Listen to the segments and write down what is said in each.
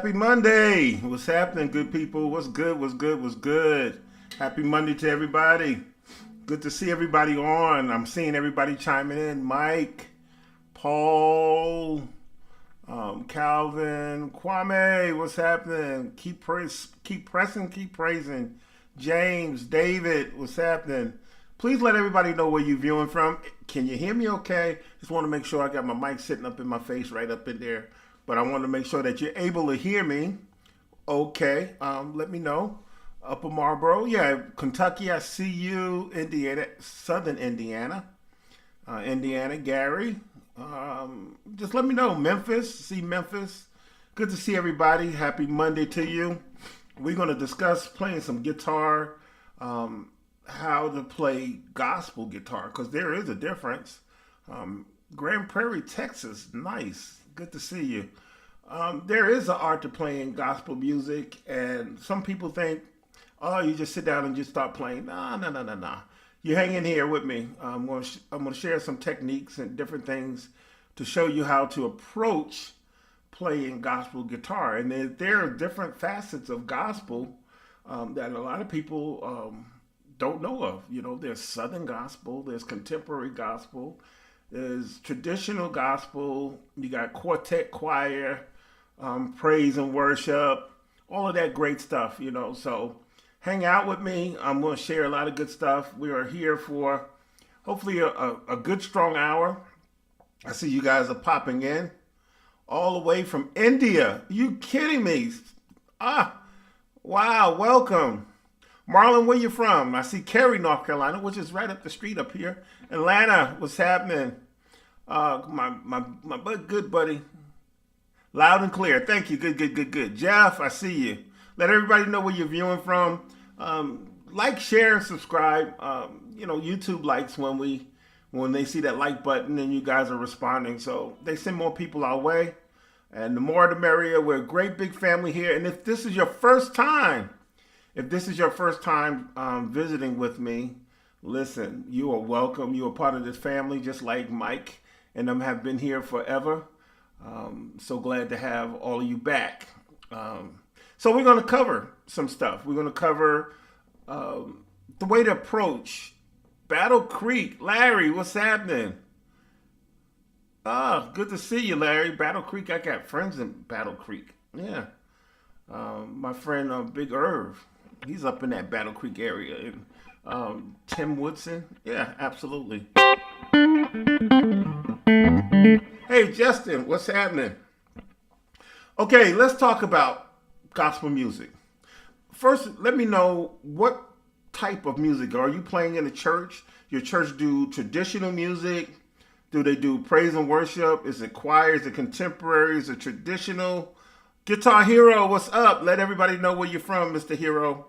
Happy Monday. What's happening, good people? What's good? What's good? What's good? Happy Monday to everybody. Good to see everybody on. I'm seeing everybody chiming in. Mike, Paul, Calvin, Kwame, what's happening? Keep pressing, keep praising. James, David, what's happening? Please let everybody know where you're viewing from. Can you hear me okay? Just want to make sure I got my mic sitting up in my face, right up in there. But I want to make sure that you're able to hear me. Okay, let me know. Upper Marlboro, yeah, Kentucky, I see you. Indiana, Southern Indiana. Indiana, Gary. Just let me know. Memphis, see Memphis. Good to see everybody. Happy Monday to you. We're going to discuss playing some guitar, how to play gospel guitar, because there is a difference. Grand Prairie, Texas, nice. Good to see you. There is an art to playing gospel music, and some people think, oh, you just sit down and just start playing. No. You hang in here with me. I'm going to share some techniques and different things to show you how to approach playing gospel guitar. And there are different facets of gospel that a lot of people don't know of. You know, there's Southern gospel, there's contemporary gospel, there's traditional gospel, you got quartet choir, praise and worship, all of that great stuff, you know. So hang out with me. I'm going to share a lot of good stuff. We are here for hopefully a good, strong hour. I see you guys are popping in all the way from India. Are you kidding me? Wow, welcome. Marlon, where you from? I see Cary, North Carolina, which is right up the street up here. Atlanta, what's happening? My good buddy. Loud and clear. Thank you. Good. Jeff, I see you. Let everybody know where you're viewing from. Like, share, and subscribe. YouTube likes when they see that like button and you guys are responding. So they send more people our way. And the more the merrier. We're a great big family here. And if this is your first time, visiting with me, listen, you are welcome. You are part of this family, just like Mike and them have been here forever. So glad to have all of you back. So we're going to cover some stuff. We're going to cover the way to approach Battle Creek. Larry, what's happening? Good to see you, Larry. Battle Creek, I got friends in Battle Creek. Yeah. My friend Big Irv, he's up in that Battle Creek area. And, Tim Woodson, yeah, absolutely. Hey, Justin, what's happening? Okay, let's talk about gospel music. First, let me know what type of music are you playing in a church? Your church do traditional music? Do they do praise and worship? Is it choir? Is it contemporary? Is it traditional? Guitar Hero, what's up? Let everybody know where you're from, Mr. Hero.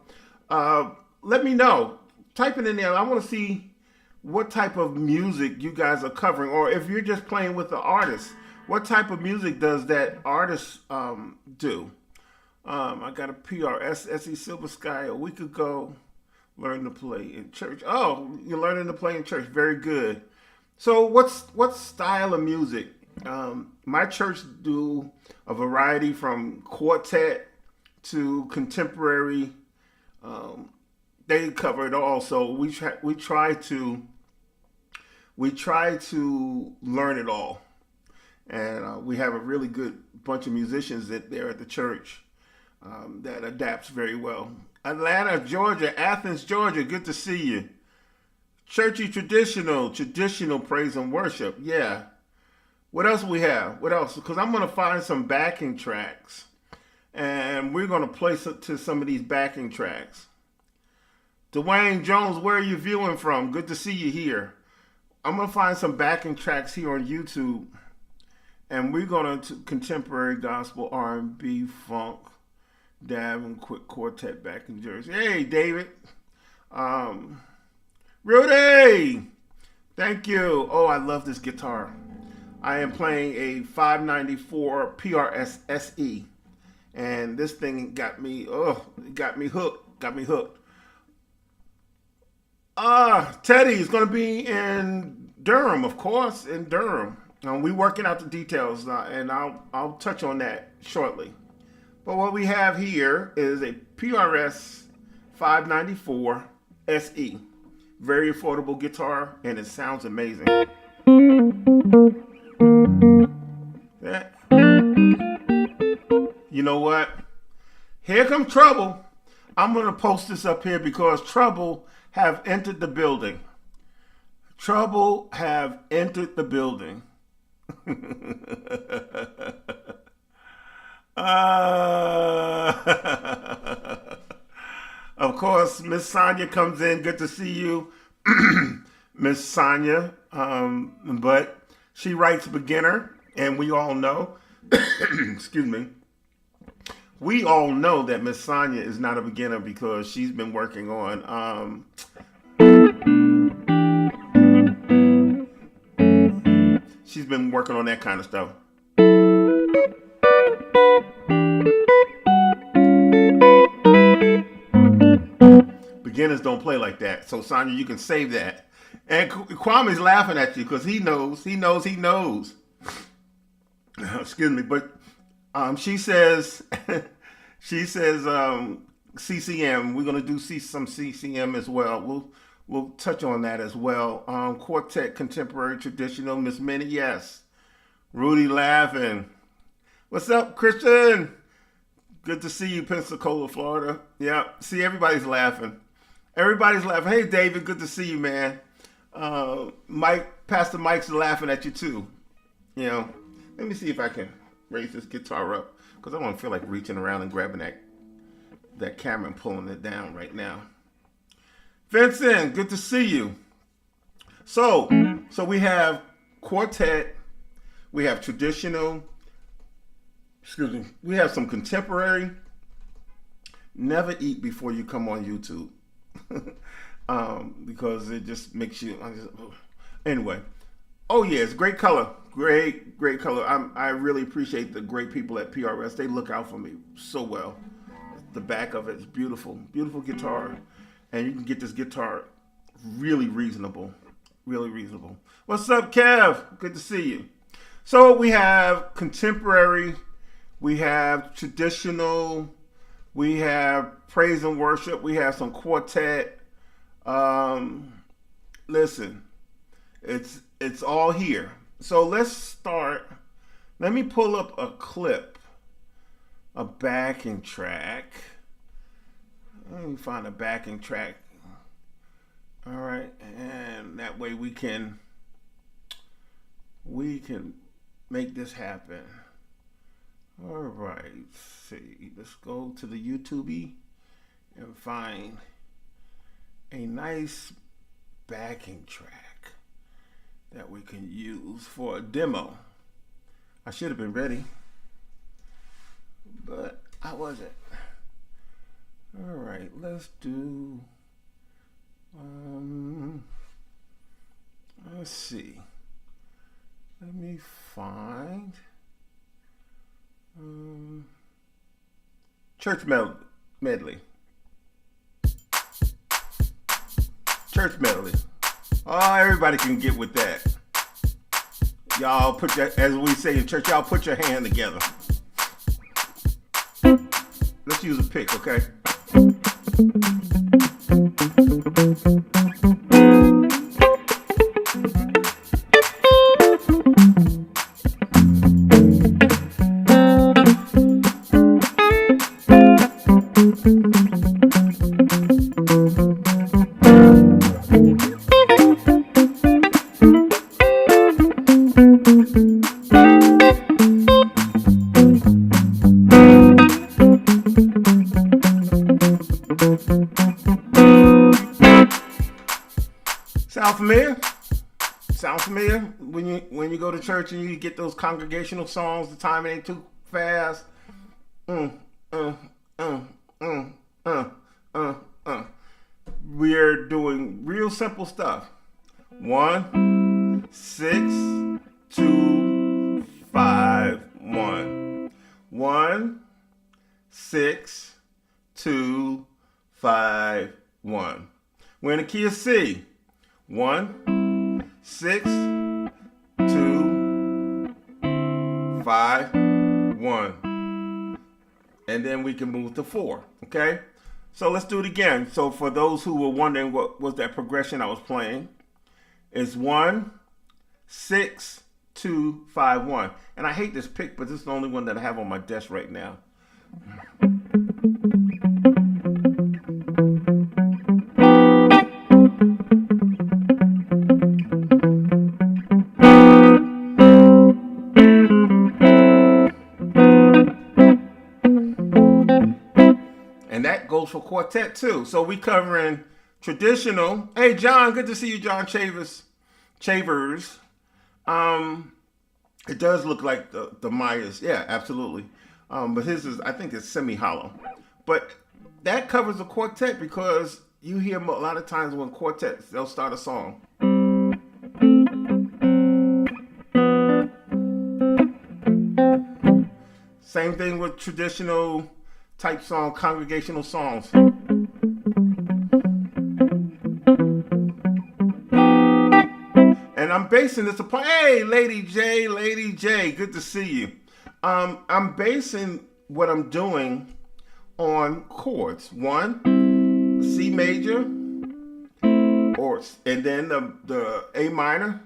Let me know. Type it in there. I want to see what type of music you guys are covering, or if you're just playing with the artist, what type of music does that artist do? I got a PRS, SE Silver Sky a week ago. Learn to play in church. Oh, you're learning to play in church. Very good. So what style of music? My church do a variety from quartet to contemporary. They cover it all. So we try to learn it all, and we have a really good bunch of musicians there at the church that adapts very well. Atlanta, Georgia, Athens, Georgia. Good to see you. Churchy traditional praise and worship. Yeah. What else we have? What else? Because I'm going to find some backing tracks, and we're going to play to some of these backing tracks Dwayne Jones, where are you viewing from? Good to see you here. I'm going to find some backing tracks here on YouTube. And we're going to contemporary gospel, R&B, funk, dab, and quick quartet back in Jersey. Hey, David. Rudy. Thank you. Oh, I love this guitar. I am playing a 594 PRS SE. And this thing got me hooked. Teddy is going to be in Durham, of course, in Durham. We're working out the details, and I'll touch on that shortly. But what we have here is a PRS 594 SE. Very affordable guitar, and it sounds amazing. Yeah. You know what? Here comes trouble. I'm going to post this up here because trouble have entered the building. Trouble have entered the building. Of course, Miss Sonia comes in. Good to see you, Miss Sonia. But she writes beginner, and we all know, excuse me, we all know that Miss Sonia is not a beginner because she's been working on she's been working on that kind of stuff. Beginners don't play like that. So, Sonia, you can save that. And Kwame's laughing at you because he knows. Excuse me. But she says, CCM. We're going to do some CCM as well. We'll touch on that as well. Quartet, contemporary, traditional. Miss Minnie, yes. Rudy laughing. What's up, Christian? Good to see you, Pensacola, Florida. Yeah, see, everybody's laughing. Hey, David, good to see you, man. Pastor Mike's laughing at you, too. You know, let me see if I can raise this guitar up because I don't feel like reaching around and grabbing that camera and pulling it down right now. Vincent, good to see you. So we have quartet, we have traditional, we have some contemporary. Never eat before you come on YouTube. Because it just makes you, anyway. Oh yeah, it's great color. Great color. I really appreciate the great people at PRS. They look out for me so well. The back of it is beautiful. Beautiful guitar. And you can get this guitar really reasonable. What's up, Kev? Good to see you. So we have contemporary, we have traditional, we have praise and worship, we have some quartet. Listen, it's all here. So let's start. Let me pull up a clip, a backing track. Let me find a backing track. All right, and that way we can make this happen. All right, let's see. Let's go to the YouTube and find a nice backing track that we can use for a demo. I should have been ready, but I wasn't. All right, let's do, let's see. Let me find church medley. Church medley. Oh, everybody can get with that. Y'all put that, as we say in church, y'all put your hand together. Let's use a pick, okay? Sound familiar? Sound familiar? When you go to church and you get those congregational songs, the time ain't too fast. We're doing real simple stuff. 1, 6, 2, 5, 1. 1, 6, 2, 5, 1. We're in the key of C. 1, 6, 2, 5, 1. And then we can move to 4. Okay? So let's do it again. So for those who were wondering what was that progression I was playing, it's 1, 6, 2, 5, 1. And I hate this pick, but this is the only one that I have on my desk right now. And that goes for quartet too. So we covering traditional. Hey John, good to see you, John Chavers. It does look like the Maya's. Yeah, absolutely. But his is, I think it's semi-hollow. But that covers the quartet because you hear a lot of times when quartets, they'll start a song. Same thing with traditional type song, congregational songs. And I'm basing this upon, hey, Lady J, good to see you. I'm basing what I'm doing on chords. 1, C major, and then the A minor,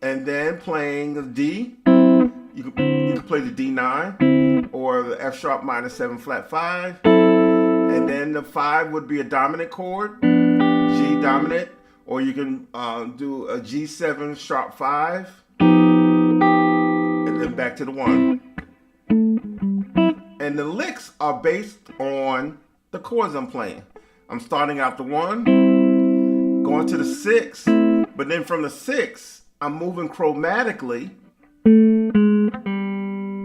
and then playing a D. You can play the D9 or the F sharp minor 7 flat 5, and then the 5 would be a dominant chord, G dominant, or you can do a G7 sharp 5, and then back to the 1. And the licks are based on the chords I'm playing. I'm starting out the 1, going to the 6, but then from the 6, I'm moving chromatically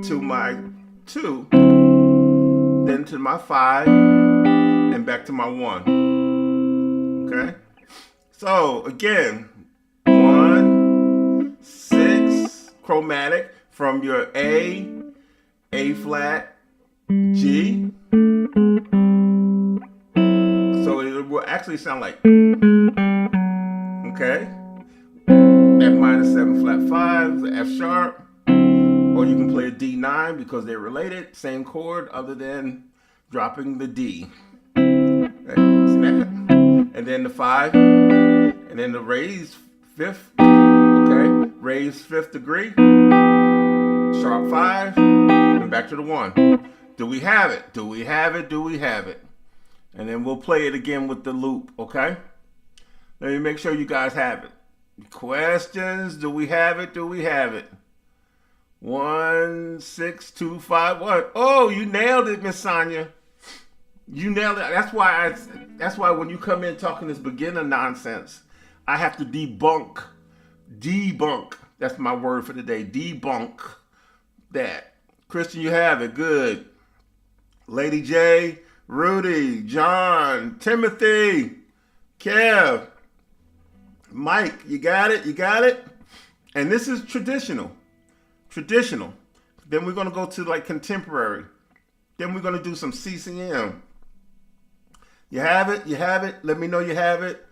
to my 2, then to my 5, and back to my 1. Okay? So again, 1, 6, chromatic from your A flat, G. So it will actually sound like, okay? F minor 7 flat 5, the F sharp. Or you can play a D9 because they're related, same chord, other than dropping the D. Okay, see that? And then the 5, and then the raised 5th, okay? Raised 5th degree, sharp 5, and back to the 1. Do we have it? Do we have it? Do we have it? And then we'll play it again with the loop, okay? Let me make sure you guys have it. Questions? Do we have it? Do we have it? 1, 6, 2, 5, 1. Oh, you nailed it, Miss Sonia. You nailed it. That's why when you come in talking this beginner nonsense, I have to debunk. That's my word for today. Debunk that. Christian, you have it. Good. Lady J, Rudy, John, Timothy, Kev, Mike, you got it? You got it? And this is traditional. Then we're going to go to like contemporary. Then we're going to do some CCM. You have it? You have it? Let me know you have it.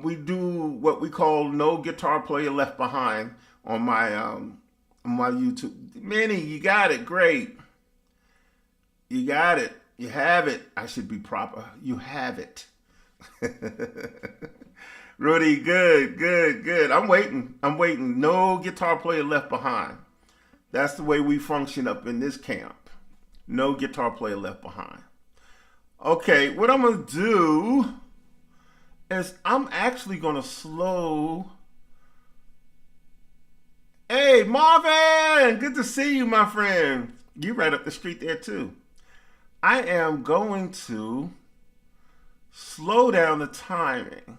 We do what we call No Guitar Player Left Behind on my YouTube. Minnie, you got it. Great. You got it. You have it. I should be proper. You have it. Rudy, good. I'm waiting. No guitar player left behind. That's the way we function up in this camp. No guitar player left behind. Okay, what I'm going to do is I'm actually going to slow. Hey, Marvin, good to see you, my friend. You right up the street there, too. I am going to slow down the timing.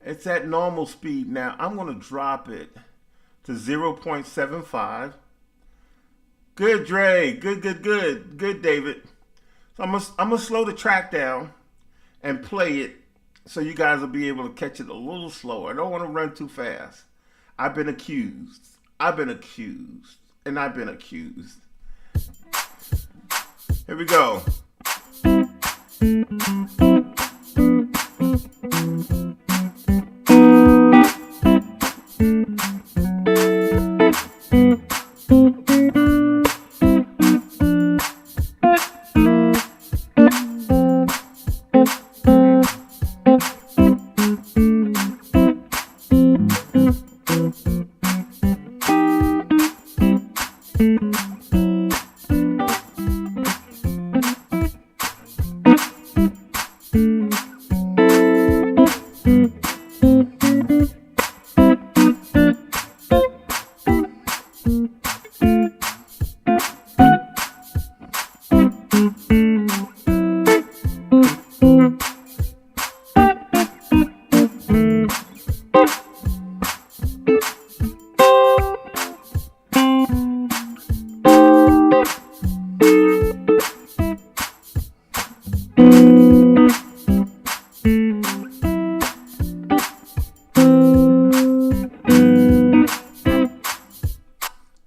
It's at normal speed now. I'm going to drop it to 0.75. Good, Dre. Good, David. So I'm gonna slow the track down and play it so you guys will be able to catch it a little slower. I don't want to run too fast. I've been accused. And I've been accused. Here we go.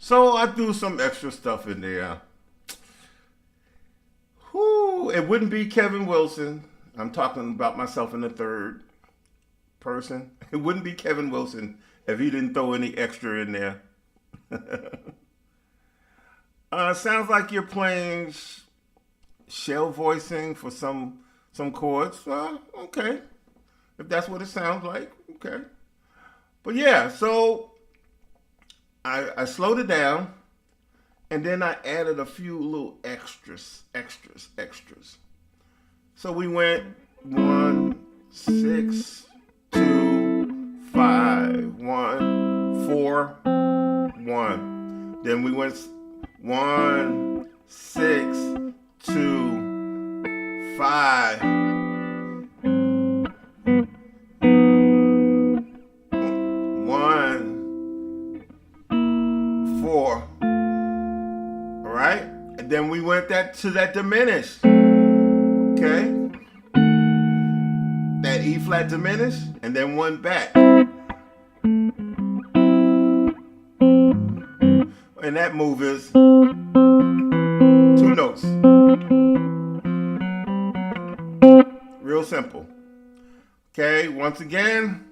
So I threw some extra stuff in there. Whew, it wouldn't be Kevin Wilson. I'm talking about myself in the third person. It wouldn't be Kevin Wilson if he didn't throw any extra in there. Sounds like you're playing shell voicing for some chords. Okay. If that's what it sounds like, okay. But yeah, so I slowed it down, and then I added a few little extras. So we went 1, 6, 2, 5, 1, 4, 1. Then we went 1, 6, 2, 5. 1, 4. All right, and then we went to that diminished. Okay, that E flat diminished, and then one back, and that move is 2 notes. Real simple. Okay, once again,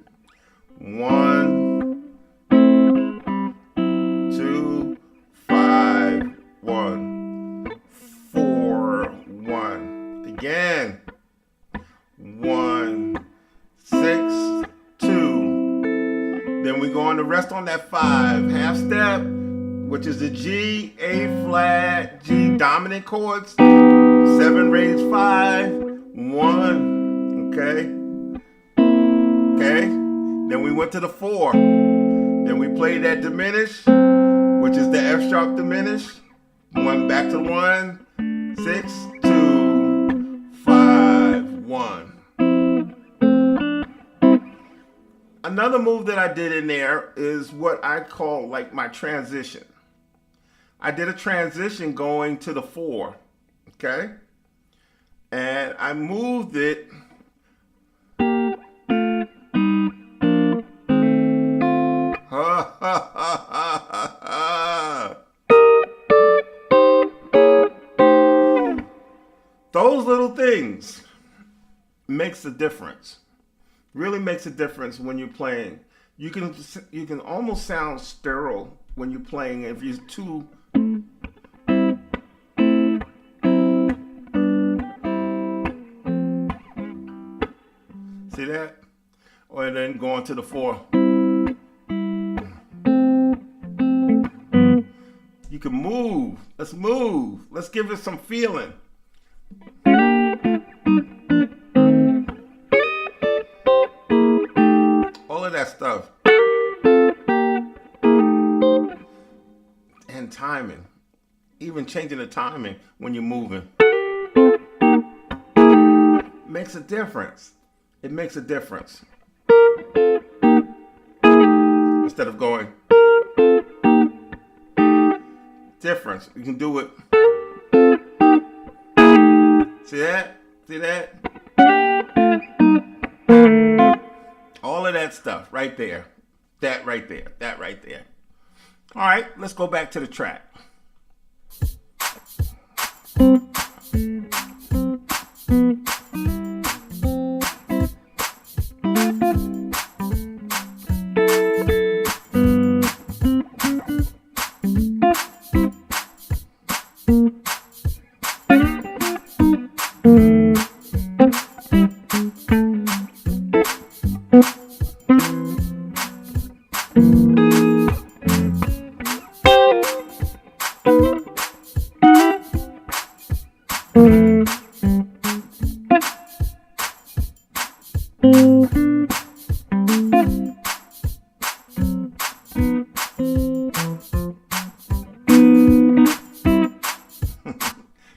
1, 2, 5, 1, 4, 1. Again, 1, 6, 2. Then we go on to rest on that 5 half step, which is the G, A flat, G dominant chords. 7 raised 5, 1. Okay. Then we went to the 4. Then we played that diminished, which is the F sharp diminished. 1 back to 1, 6, 2, 5, 1. Another move that I did in there is what I call like my transition. I did a transition going to the 4, okay? And I moved it those little things makes a difference. Really makes a difference when you're playing. You can almost sound sterile when you're playing if you're too. See that? Or then going to the 4. You can move. Let's move. Let's give it some feeling. All of that stuff. And timing. Even changing the timing when you're moving. Makes a difference. It makes a difference. instead of going. Difference. You can do it. See that? See that? All of that stuff right there. That right there. That right there. All right, let's go back to the track.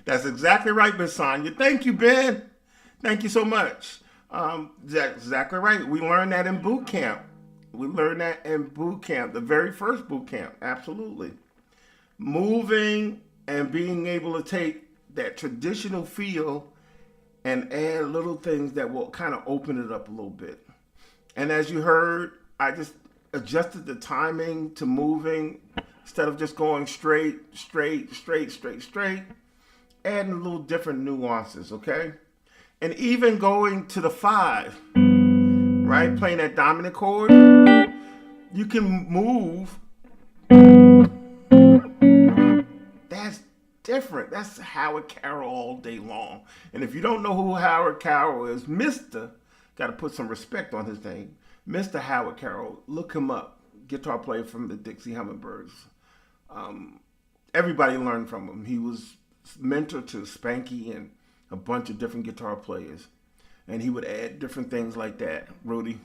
That's exactly right, Miss Sonia. Thank you, Ben. Thank you so much. That's exactly right. We learned that in boot camp. We learned that in boot camp, the very first boot camp. Absolutely. Moving and being able to take that traditional feel and add little things that will kind of open it up a little bit. And as you heard, I just adjusted the timing to moving instead of just going straight, adding a little different nuances, okay? And even going to the 5, right? Playing that dominant chord, you can move. That's different. That's Howard Carroll all day long. And if you don't know who Howard Carroll is, got to put some respect on his name, Mr. Howard Carroll, look him up. Guitar player from the Dixie Hummingbirds. Everybody learned from him. He was mentor to Spanky and a bunch of different guitar players. And he would add different things like that. Rudy.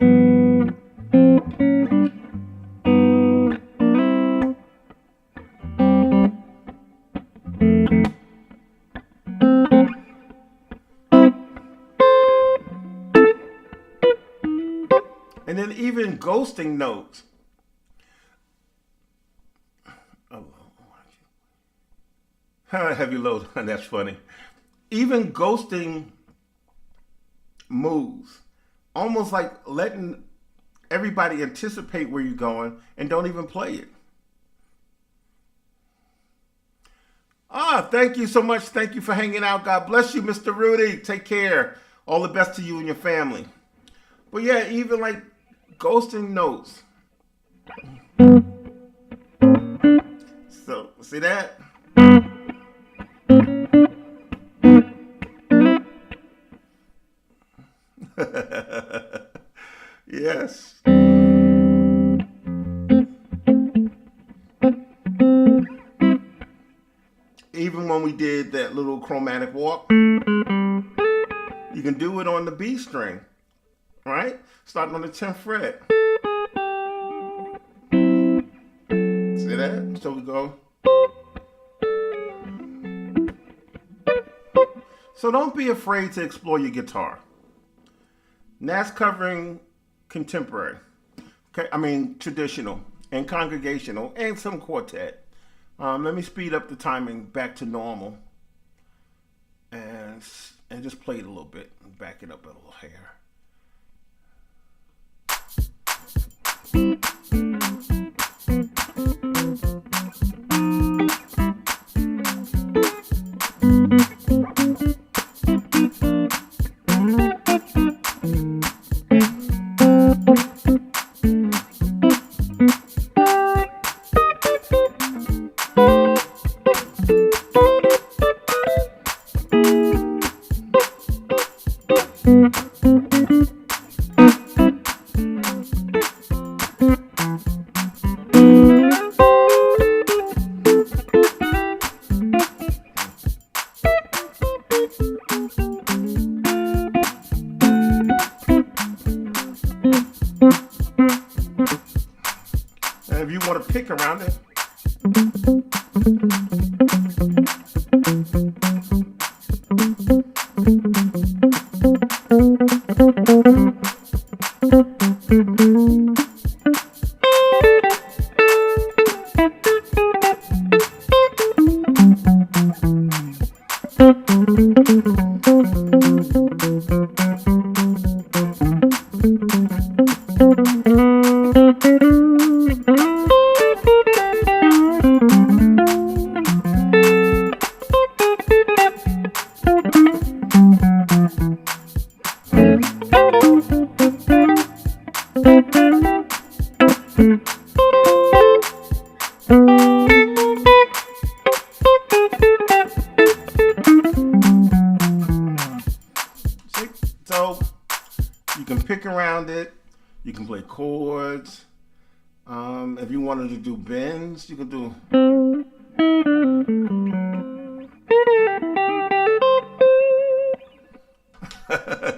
And then even ghosting notes. Heavy load. That's funny. Even ghosting moves. Almost like letting everybody anticipate where you're going and don't even play it. Thank you so much. Thank you for hanging out. God bless you, Mr. Rudy. Take care. All the best to you and your family. But yeah, even like ghosting notes. So, see that? Yes. Even when we did that little chromatic walk, you can do it on the B string, right? Starting on the 10th fret. See that? So we go. So don't be afraid to explore your guitar. And that's covering contemporary, okay? I mean traditional and congregational and some quartet. Let me speed up the timing back to normal and just play it a little bit and back it up a little hair. And if you want to pick around it, So you can pick around it. You can play chords. If you wanted to do bends, you can do.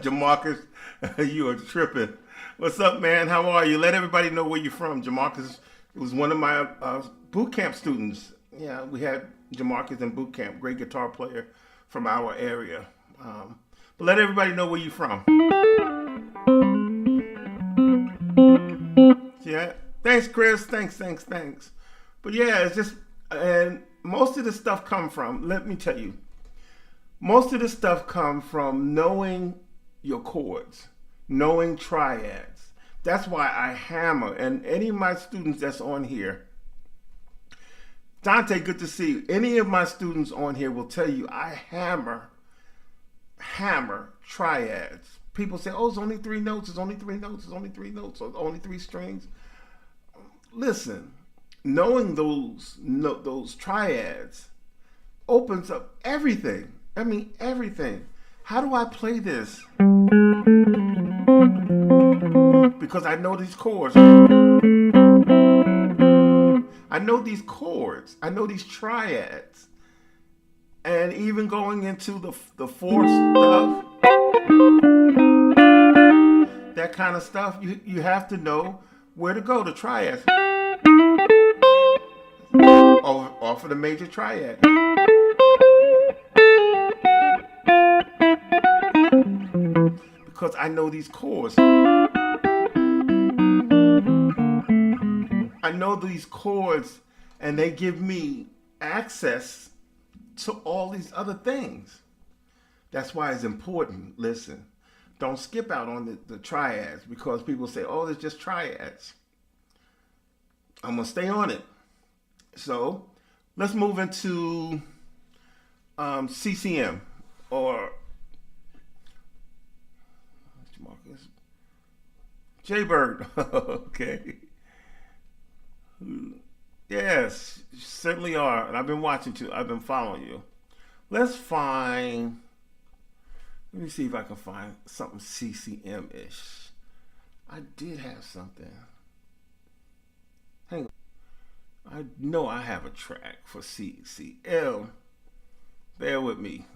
Jamarcus, you are tripping. What's up, man? How are you? Let everybody know where you're from. Jamarcus was one of my boot camp students. Yeah, we had Jamarcus in boot camp. Great guitar player from our area. But let everybody know where you're from. Yeah. Thanks, Chris. Thanks. But yeah, it's just, and most of the stuff come from, let me tell you, most of the stuff come from knowing your chords, knowing triads. That's why I hammer, and any of my students that's on here, Dante, good to see you. Any of my students on here will tell you I hammer triads. People say, oh, it's only 3 notes, it's only 3 notes, it's only 3 notes, or only 3 strings. Listen, knowing those triads opens up everything. I mean, everything. How do I play this? Because I know these chords. I know these chords. I know these triads. And even going into the fourth stuff, that kind of stuff, you have to know where to go, the triads. Off of the major triad. Because I know these chords. I know these chords, and they give me access to all these other things. That's why it's important. Listen, don't skip out on the triads, because people say, oh, it's just triads. I'm going to stay on it. So let's move into CCM, or Marcus Jaybird. Okay. Yes, you certainly are. And I've been watching too. I've been following you. Let me see if I can find something CCM-ish. I did have something. Hang on. I know I have a track for CCM. Bear with me.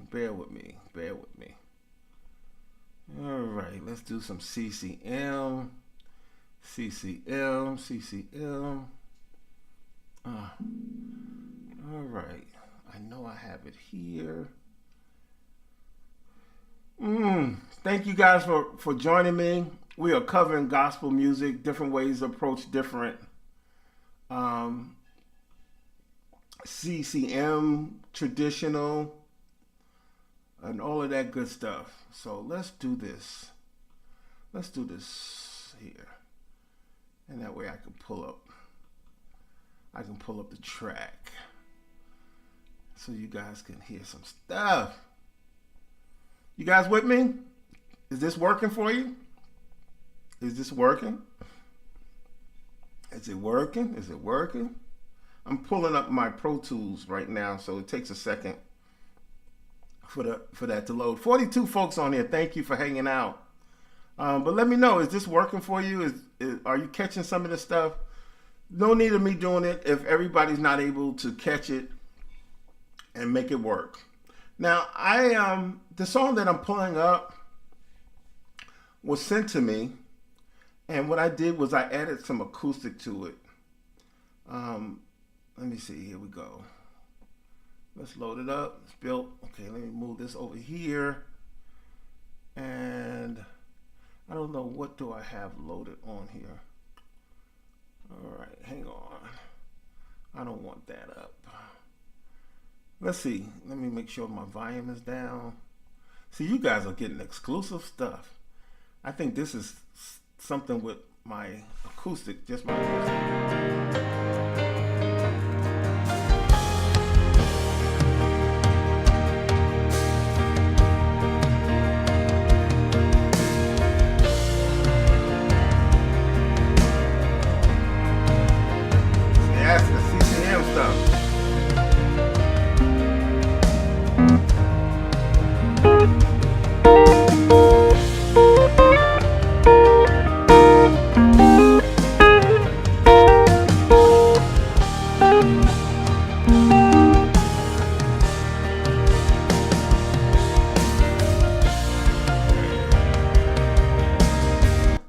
All right, let's do some CCM. All right, I know I have it here. Thank you guys for joining me. We are covering gospel music, different ways to approach different CCM, traditional, and all of that good stuff. So let's do this. Let's do this here. And that way I can pull up the track so you guys can hear some stuff. You guys with me? Is this working for you? Is this working? Is it working? I'm pulling up my Pro Tools right now, so it takes a second for that to load. 42 folks on here. Thank you for hanging out. But let me know, is this working for you? Are you catching some of this stuff? No need of me doing it if everybody's not able to catch it and make it work. Now, the song that I'm pulling up was sent to me, and what I did was I added some acoustic to it. Let me see. Here we go. Let's load it up. It's built. Okay, let me move this over here. And I don't know, what do I have loaded on here? All right, hang on. I don't want that up. Let's see. Let me make sure my volume is down. See, you guys are getting exclusive stuff. I think this is something with my acoustic, just my acoustic. That's the CCM stuff.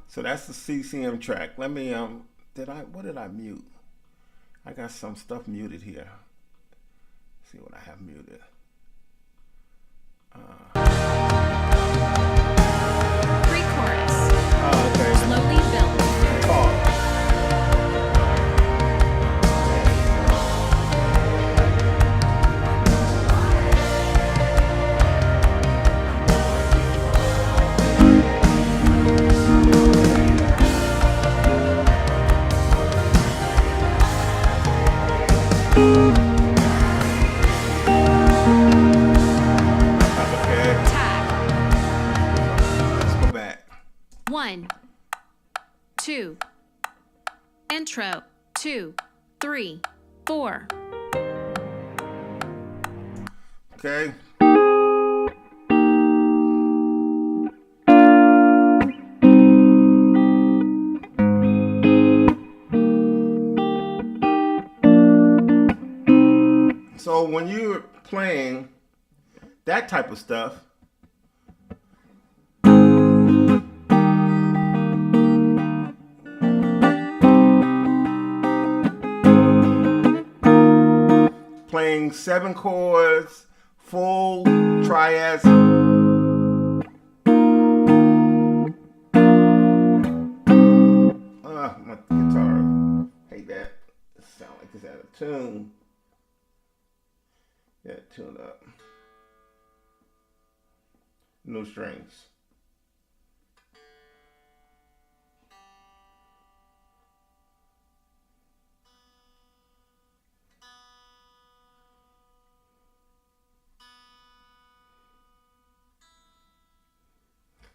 So that's the CCM track. Let me what did I mute? I got some stuff muted here. Let's see what I have muted. Pre-chorus. Okay. Slowly build. Tag. Let's go back. 1, 2. Intro. 2, 3, 4. Okay. So when you're playing that type of stuff, playing 7 chords, full triads. My guitar, hate that. It sounds like it's out of tune. Yeah, tune up. No strings.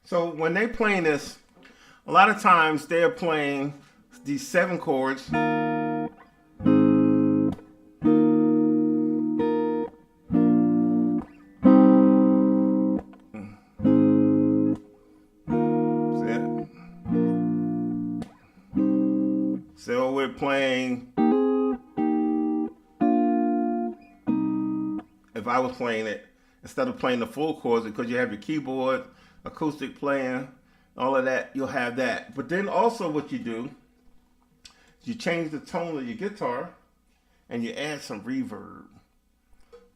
So when they playing this, a lot of times they're playing these 7 chords. See it? So we're playing, if I was playing it, instead of playing the full chords, because you have your keyboard, acoustic playing, all of that, you'll have that. But then also what you do, you change the tone of your guitar and you add some reverb.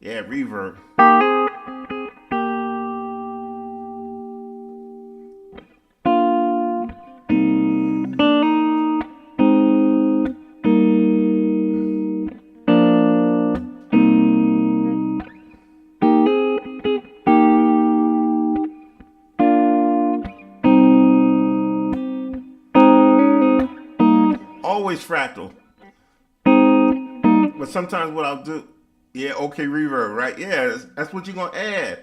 Yeah, reverb. Always fractal. But sometimes what I'll do, yeah, okay, reverb, right? Yeah, that's what you're going to add.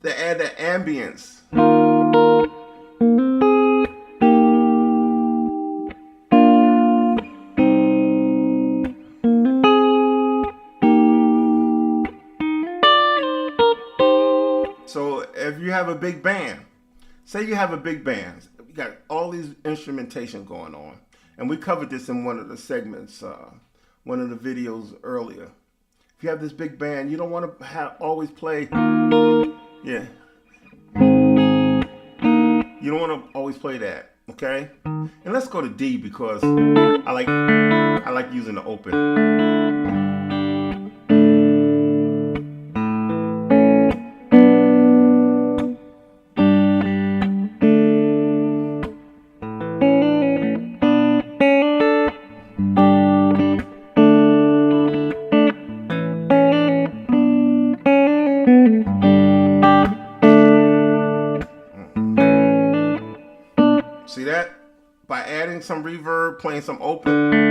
To add that ambience. So if you have a big band, say you have a big band, you got all these instrumentation going on. And we covered this in one of the segments, one of the videos earlier. If you have this big band, you don't want to always play, yeah. You don't want to always play that, okay? And let's go to D because I like using the open. See that? some reverb, playing some open.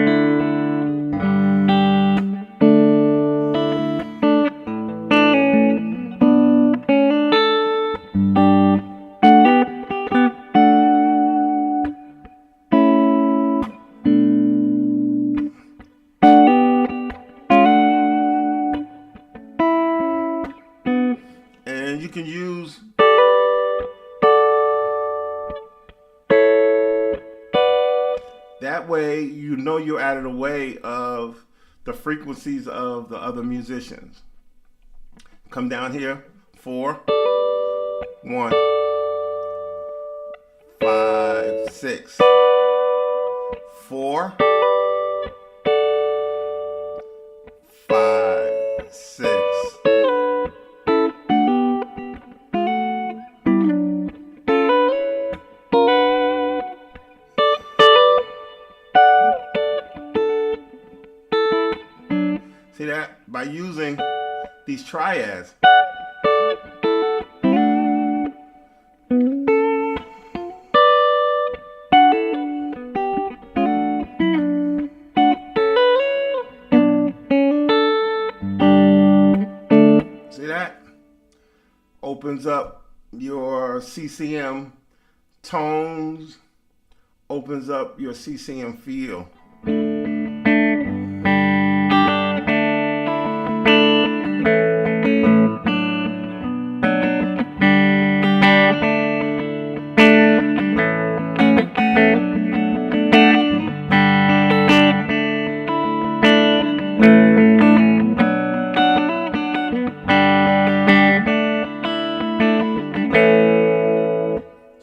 And you can use that way, you know you're out of the way of the frequencies of the other musicians. Come down here, 4, 1, 5, 6, 4, 5, 6. See that? By using these triads. See that? Opens up your CCM tones, opens up your CCM feel.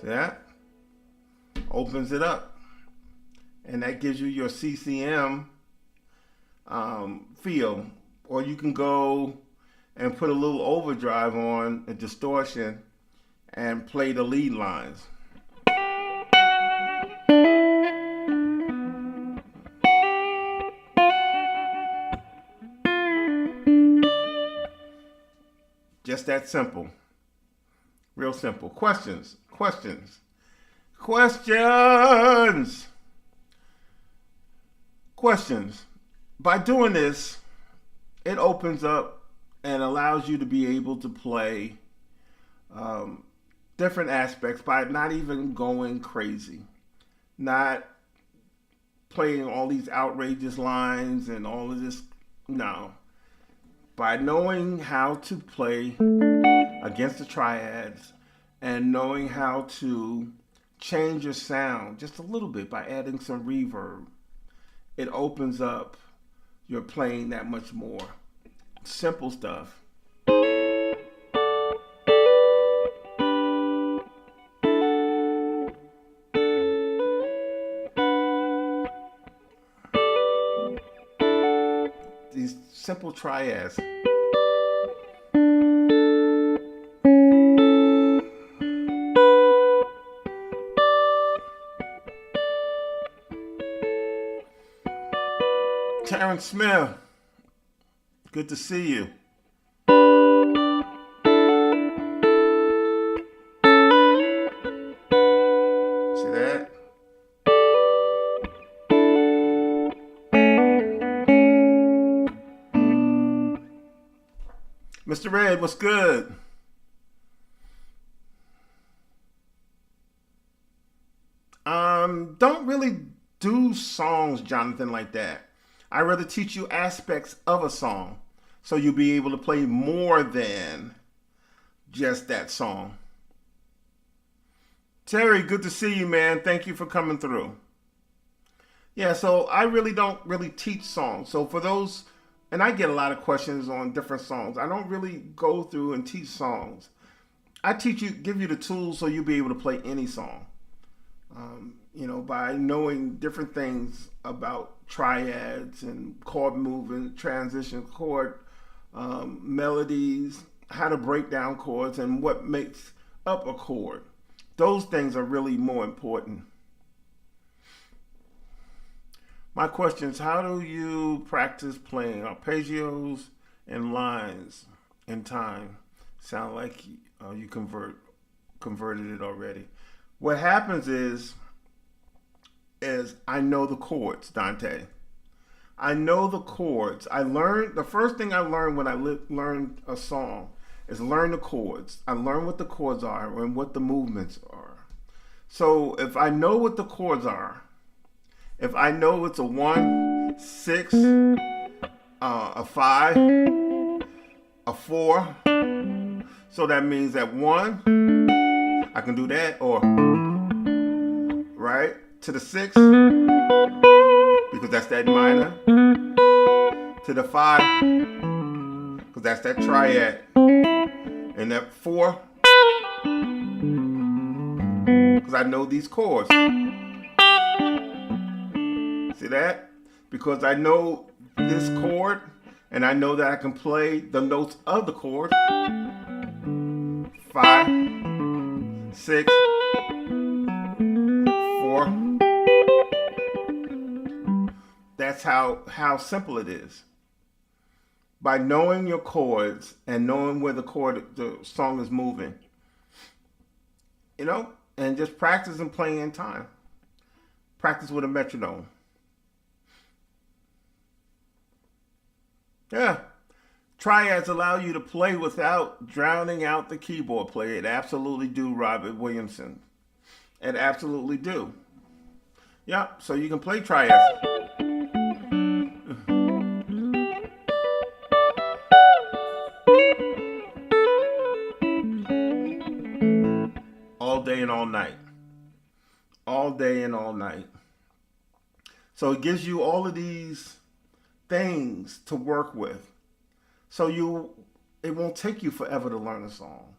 That opens it up, and that gives you your CCM feel. Or you can go and put a little overdrive on a distortion and play the lead lines. Just that simple. Real simple. Questions. By doing this, it opens up and allows you to be able to play different aspects by not even going crazy, not playing all these outrageous lines and all of this. No. By knowing how to play against the triads and knowing how to change your sound just a little bit by adding some reverb, it opens up your playing that much more. Simple stuff. These simple triads. Terrence Smith, good to see you. See that? Mr. Red, what's good? Don't really do songs, Jonathan, like that. I'd rather teach you aspects of a song so you'll be able to play more than just that song. Terry, good to see you, man. Thank you for coming through. Yeah, so I really don't teach songs. So for those, and I get a lot of questions on different songs. I don't really go through and teach songs. I teach you, give you the tools so you'll be able to play any song. By knowing different things about triads and chord movement, transition chord melodies, how to break down chords, and what makes up a chord. Those things are really more important. My question is, how do you practice playing arpeggios and lines in time? Sound like you converted it already. What happens is is I know the chords, Dante. I know the chords. The first thing I learned when I learned a song is learn the chords. I learn what the chords are and what the movements are. So if I know what the chords are, if I know it's a 1, 6, a 5, a 4, so that means that 1, I can do that, or right to the 6, because that's that minor, to the 5, because that's that triad, and that 4, because I know these chords. See that? Because I know this chord, and I know that I can play the notes of the chord. 5, 6, 4. That's how simple it is. By knowing your chords and knowing where the song is moving, and just practice and playing in time. Practice with a metronome. Yeah. Triads allow you to play without drowning out the keyboard player. It absolutely do, Robert Williamson. It absolutely do. Yeah, so you can play triads. All day and all night. All day and all night. So it gives you all of these things to work with. So it won't take you forever to learn a song.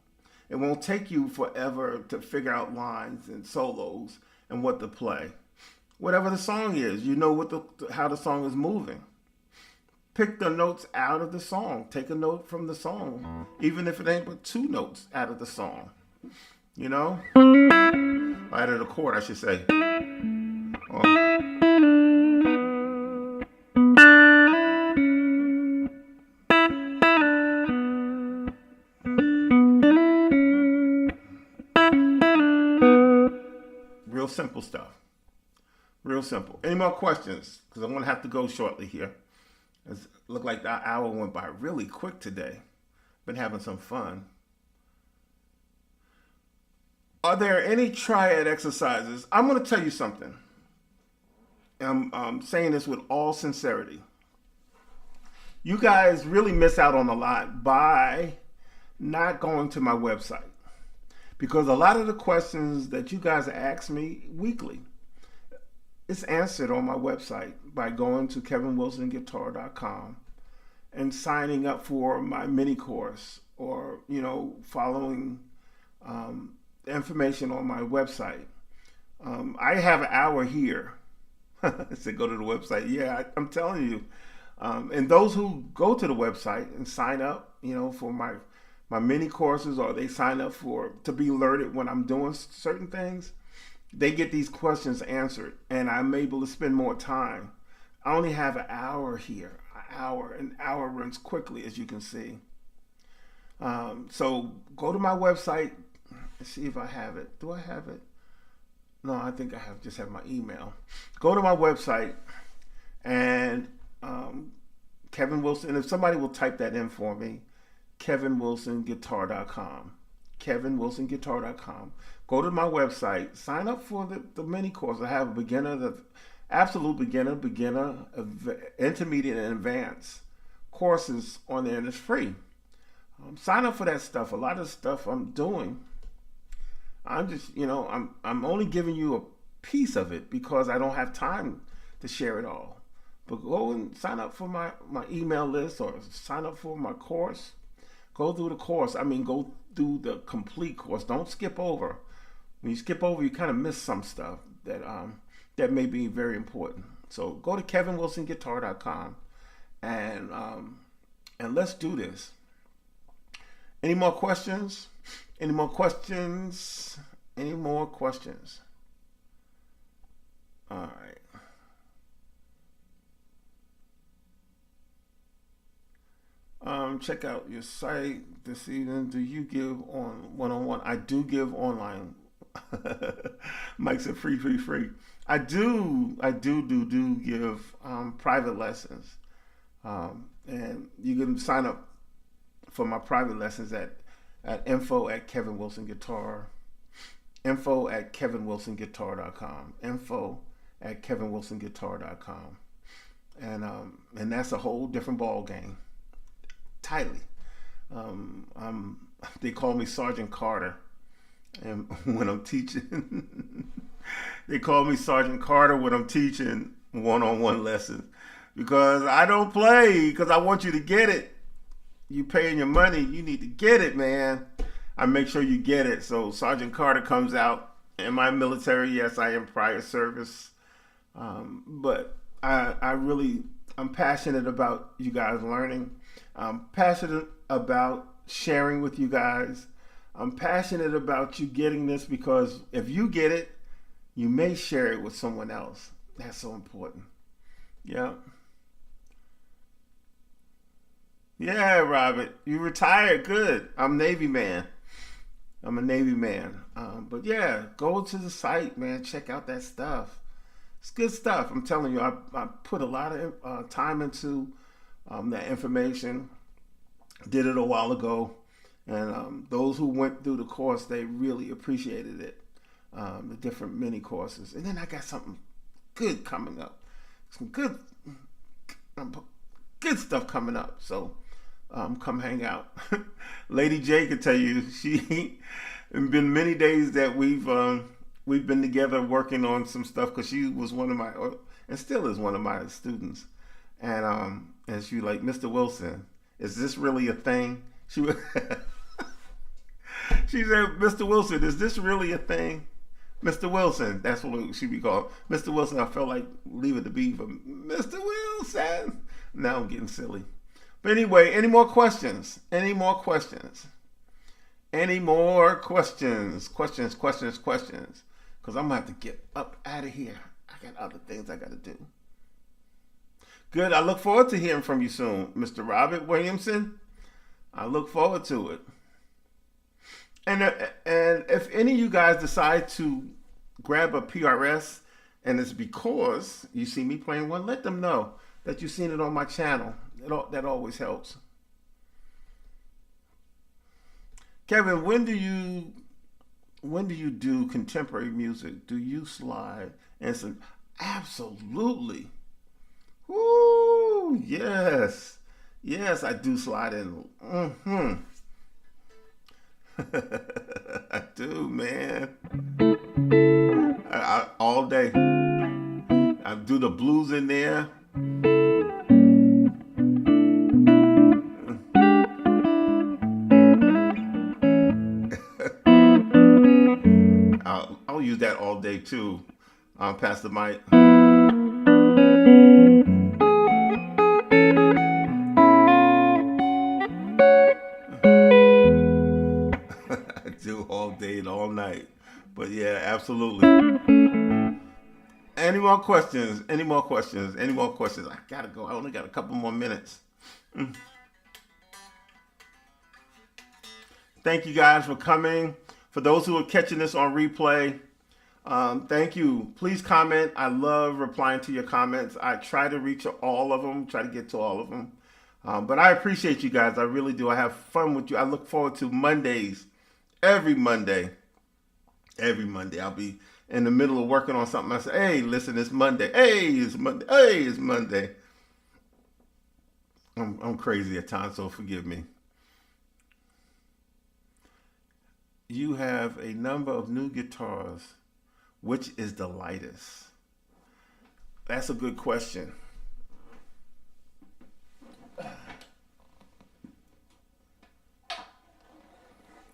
It won't take you forever to figure out lines and solos and what to play. Whatever the song is, you know how the song is moving. Pick the notes out of the song. Take a note from the song, even if it ain't but 2 notes out of the song. Out of the chord, I should say. Real simple stuff. Real simple. Any more questions? Because I'm going to have to go shortly here. It looked like that hour went by really quick today. Been having some fun. Are there any triad exercises? I'm going to tell you something. I'm saying this with all sincerity. You guys really miss out on a lot by not going to my website. Because a lot of the questions that you guys ask me weekly, it's answered on my website by going to kevinwilsonguitar.com and signing up for my mini course, or following information on my website. I have an hour here. I said go to the website. Yeah, I'm telling you. And those who go to the website and sign up, for my mini courses, or they sign up to be alerted when I'm doing certain things, they get these questions answered, and I'm able to spend more time. I only have an hour here. An hour runs quickly, as you can see. So go to my website and see if I have it. Do I have it? No, I think I just have my email. Go to my website and Kevin Wilson. And if somebody will type that in for me, kevinwilsonguitar.com. kevinwilsonguitar.com. Go to my website, sign up for the mini course. I have a beginner, the absolute beginner, intermediate, and advanced courses on there, and it's free. Sign up for that stuff. A lot of stuff I'm doing, I'm just, I'm only giving you a piece of it because I don't have time to share it all. But go and sign up for my email list, or sign up for my course. Go through the course. Go through the complete course. Don't skip over. When you skip over, you kind of miss some stuff that may be very important. So go to kevinwilsonguitar.com and let's do this. Any more questions? Any more questions? Any more questions? All right. Check out your site this evening. Do you give on one-on-one? I do give online. Mike said free. I do give private lessons, and you can sign up for my private lessons at info@kevinwilsonguitar, info@kevinwilsonguitar.com, info@kevinwilsonguitar.com, and that's a whole different ball game. Tightly, they call me Sergeant Carter, and when I'm teaching, they call me Sergeant Carter when I'm teaching one-on-one lessons because I don't play because I want you to get it. You paying your money, you need to get it, man. I make sure you get it. So Sergeant Carter comes out in my military. Yes, I am prior service, but I'm passionate about you guys learning. I'm passionate about sharing with you guys. I'm passionate about you getting this because if you get it, you may share it with someone else. That's so important. Yeah. Yeah, Robert, you retired. Good. I'm Navy man. I'm a Navy man. But yeah, go to the site, man. Check out that stuff. It's good stuff. I'm telling you, I put a lot of time into that information. Did it a while ago. And those who went through the course, they really appreciated it. The different mini courses. And then I got something good coming up. Some good stuff coming up. So come hang out. Lady J can tell you, it's been many days that we've been together working on some stuff because she was one of my, and still is one of my students. And she like, Mr. Wilson, is this really a thing? She she said, Mr. Wilson, is this really a thing? Mr. Wilson, that's what she be called. Mr. Wilson, I felt like leave it to be for Mr. Wilson. Now I'm getting silly. But anyway, any more questions? Any more questions? Any more questions? Questions. Because I'm going to have to get up out of here. I got other things I got to do. Good. I look forward to hearing from you soon, Mr. Robert Williamson. I look forward to it. And if any of you guys decide to grab a PRS and it's because you see me playing one, let them know that you've seen it on my channel. That always helps. Kevin, when do you do contemporary music? Do you slide? And some, absolutely. Woo, yes. Yes, I do slide in. I do, man. All day. I do the blues in there. I'll use that all day too. Pass the mic. I do all day and all night. But yeah, absolutely. Any more questions? I gotta go. I only got a couple more minutes. Thank you guys for coming. For those who are catching this on replay, thank you. Please comment. I love replying to your comments. I try to reach all of them, try to get to all of them. But I appreciate you guys. I really do. I have fun with you. I look forward to Mondays. Every Monday. I'll be in the middle of working on something. I say, hey, listen, it's Monday. Hey, it's Monday. Hey, it's Monday. I'm crazy at times, so forgive me. You have a number of new guitars. Which is the lightest? That's a good question.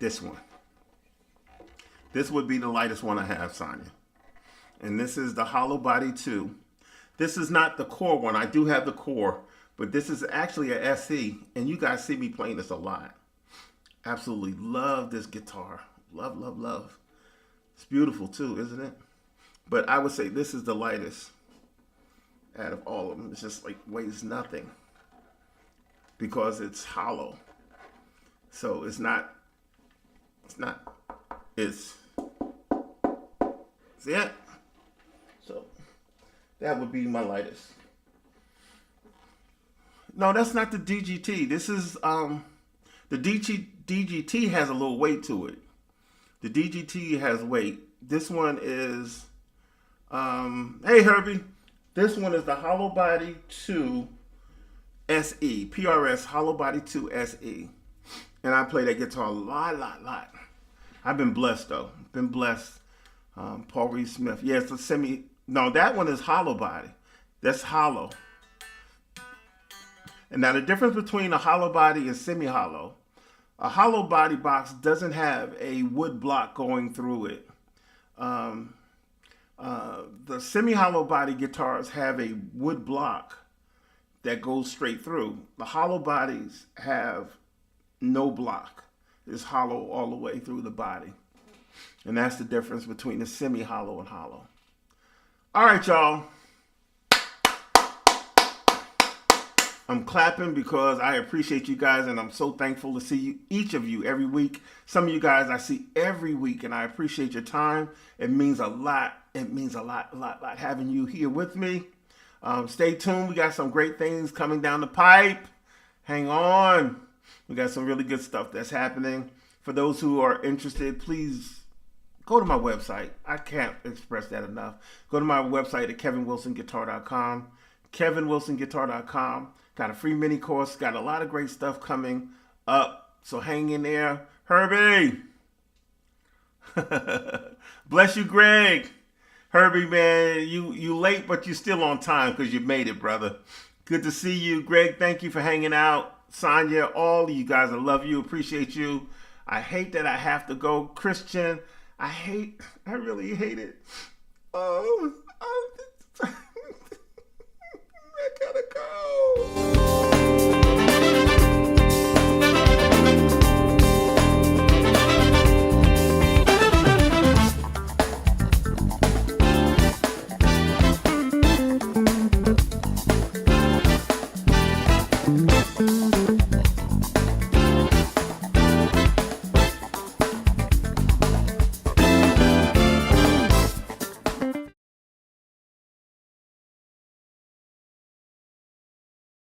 This one. This would be the lightest one I have, Sonia. And this is the Hollow Body 2. This is not the core one. I do have the core, but this is actually a SE, and you guys see me playing this a lot. Absolutely love this guitar. Love, love, love. It's beautiful too, isn't it? But I would say this is the lightest out of all of them. It's just like weighs nothing because it's hollow. So it's see it? So That would be my lightest. No, that's not the DGT. This is the DGT has a little weight to it. The DGT has weight. This one is hey Herbie. This one is the Hollow Body 2 SE. PRS Hollow Body 2 SE. And I play that guitar a lot. I've been blessed though. Been blessed. Paul Reed Smith. Yeah, it's a semi. No, that one is hollow body. That's hollow. And now the difference between a hollow body and semi-hollow. A hollow body box doesn't have a wood block going through it. The semi-hollow body guitars have a wood block that goes straight through. The hollow bodies have no block. It's hollow all the way through the body. And that's the difference between the semi-hollow and hollow. All right, y'all. I'm clapping because I appreciate you guys, and I'm so thankful to see you, each of you every week. Some of you guys I see every week, and I appreciate your time. It means a lot. It means a lot having you here with me. Stay tuned. We got some great things coming down the pipe. Hang on. We got some really good stuff that's happening. For those who are interested, please go to my website. I can't express that enough. Go to my website at kevinwilsonguitar.com. kevinwilsonguitar.com. Got a free mini course. Got a lot of great stuff coming up. So hang in there. Herbie. Bless you, Greg. Herbie, man, you late, but you're still on time because you made it, brother. Good to see you. Greg, thank you for hanging out. Sonia, all of you guys, I love you. Appreciate you. I hate that I have to go. Christian, I really hate it. Oh.